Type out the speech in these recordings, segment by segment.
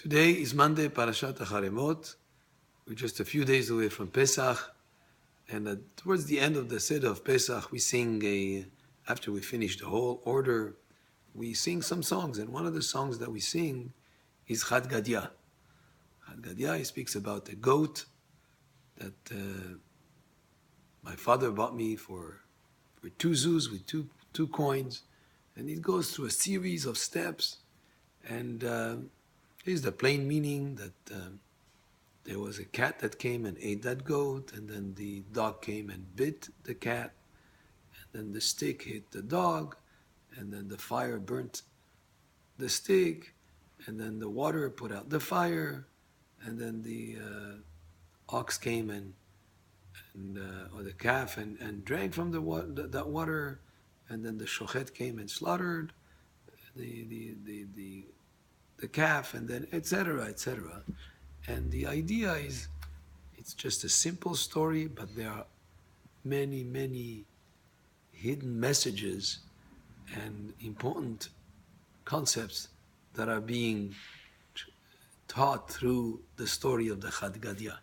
Today is Monday, Parashat Acharei. We're just a few days away from Pesach, and towards the end of the Seder of Pesach, we sing after we finish the whole order, we sing some songs, and one of the songs that we sing is Gadya. Gadya speaks about a goat that my father bought me for two zuz with two coins, and it goes through a series of steps, and here's the plain meaning that there was a cat that came and ate that goat, and then the dog came and bit the cat, and then the stick hit the dog, and then the fire burnt the stick, and then the water put out the fire, and then the ox came or the calf and drank from that water, and then the shochet came and slaughtered the calf, and then etc., etc. And the idea is, it's just a simple story, but there are many, many hidden messages and important concepts that are being taught through the story of the Gadya.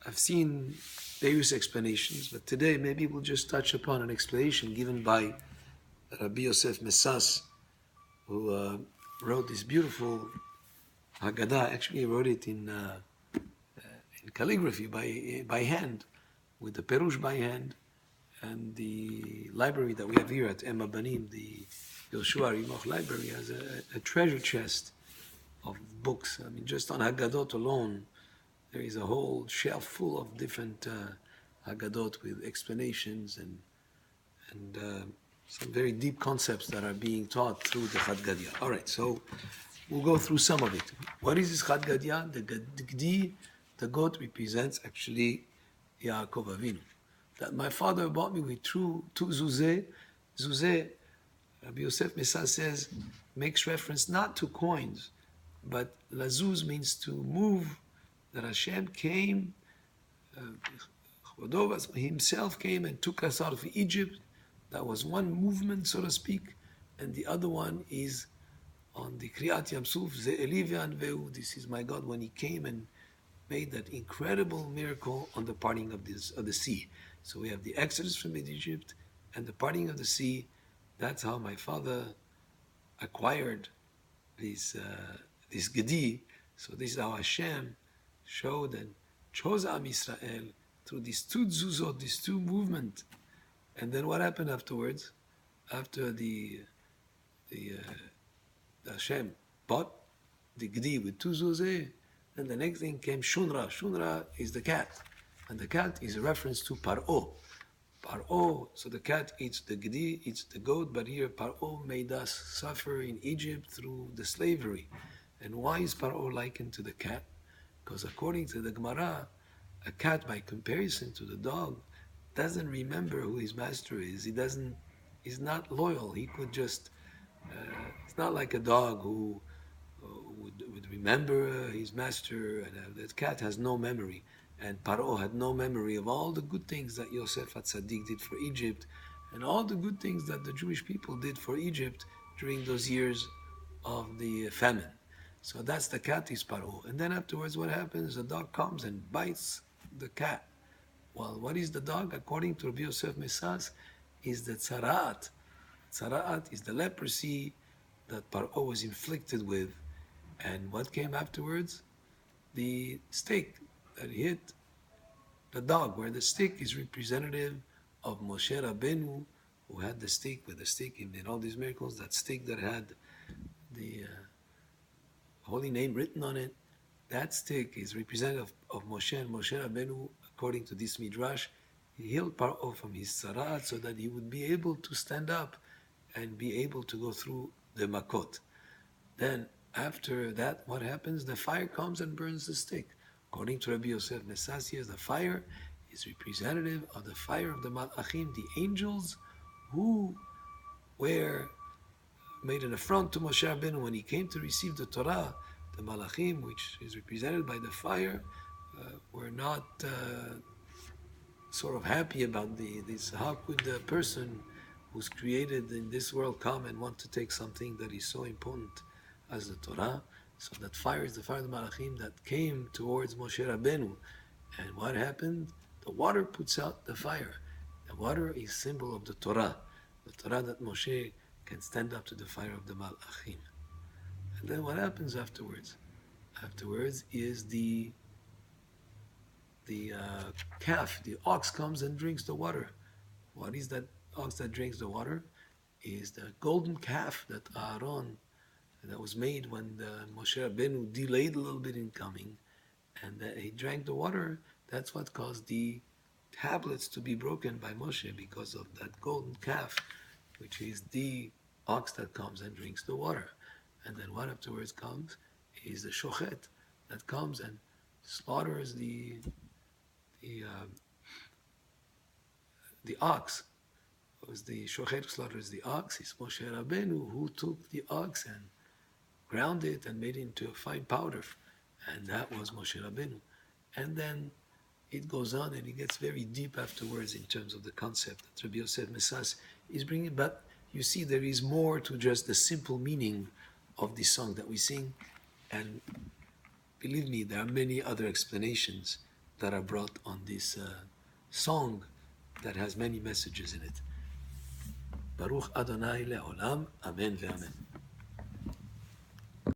I've seen various explanations, but today maybe we'll just touch upon an explanation given by Rabbi Yosef Messas, who wrote this beautiful Haggadah. Actually, he wrote it in calligraphy by hand, with the Perush by hand, and the library that we have here at Emma Banim, the Yoshua Rimoch Library, has a treasure chest of books. I mean, just on Haggadot alone, there is a whole shelf full of different Haggadot with explanations and some very deep concepts that are being taught through the Gadya. All right, so we'll go through some of it. What is this Gadya? The Gdi, the goat, represents actually Yaakov Avinu. That my father bought me with two zuzeh. Zuzeh, Rabbi Yosef Messas says, makes reference not to coins, but lazuz means to move. That Hashem came, himself came and took us out of Egypt. That was one movement, so to speak, and the other one is on the Kriyat Yam Suf, Ze'elivian Ve'u, this is my God, when he came and made that incredible miracle on the parting of the sea. So we have the Exodus from Egypt and the parting of the sea. That's how my father acquired this Gedi. So this is how Hashem showed and chose Am Yisrael through these two zuzot, these two movements. And then what happened afterwards? After the Hashem bought the Gedi with two zuzeh, and the next thing came Shunra. Shunra is the cat, and the cat is a reference to Paro. Paro, so the cat eats the Gedi, eats the goat, but here Paro made us suffer in Egypt through the slavery. And why is Paro likened to the cat? Because according to the Gemara, a cat, by comparison to the dog, doesn't remember who his master is. He's not loyal. He could just, it's not like a dog who would remember his master. And the cat has no memory. And Paro had no memory of all the good things that Yosef HaTzadik did for Egypt, and all the good things that the Jewish people did for Egypt during those years of the famine. So that's the cat, is Paro. And then afterwards, what happens? The dog comes and bites the cat. Well, what is the dog? According to Rabbi Yosef Messas, is the tzara'at. Tzara'at is the leprosy that Paro was inflicted with. And what came afterwards? The stick that hit the dog, where the stick is representative of Moshe Rabbeinu, who had the stick. With the stick, he did all these miracles. That stick that had the holy name written on it, that stick is representative of Moshe. And Moshe Rabbeinu, according to this midrash, he healed Paro from his tzaraat so that he would be able to stand up and be able to go through the makot. Then after that, what happens? The fire comes and burns the stick. According to Rabbi Yosef Messas, the fire is representative of the fire of the Malachim, the angels who made an affront to Moshe Rabbeinu when he came to receive the Torah. The Malachim, which is represented by the fire, were not sort of happy about this. How could the person who's created in this world come and want to take something that is so important as the Torah? So that fire is the fire of the Malachim that came towards Moshe Rabbeinu. And what happened? The water puts out the fire. The water is symbol of the Torah that Moshe can stand up to the fire of the Malachim. And then what happens afterwards? Afterwards is the calf, the ox comes and drinks the water. What is that ox that drinks the water? Is the golden calf that Aaron, that was made when the Moshe Rabbeinu delayed a little bit in coming, and that he drank the water. That's what caused the tablets to be broken by Moshe, because of that golden calf, which is the ox that comes and drinks the water. And then what afterwards comes is the shochet that comes and slaughters the ox. It was the shochet who slaughters the ox. It's Moshe Rabbeinu who took the ox and ground it and made it into a fine powder. And that was Moshe Rabbeinu. And then it goes on and it gets very deep afterwards in terms of the concept that Rabbi Yosef Messas is bringing. But you see, there is more to just the simple meaning of the song that we sing. And believe me, there are many other explanations that are brought on this song that has many messages in it. Baruch Adonai le'olam, amen ve'amen.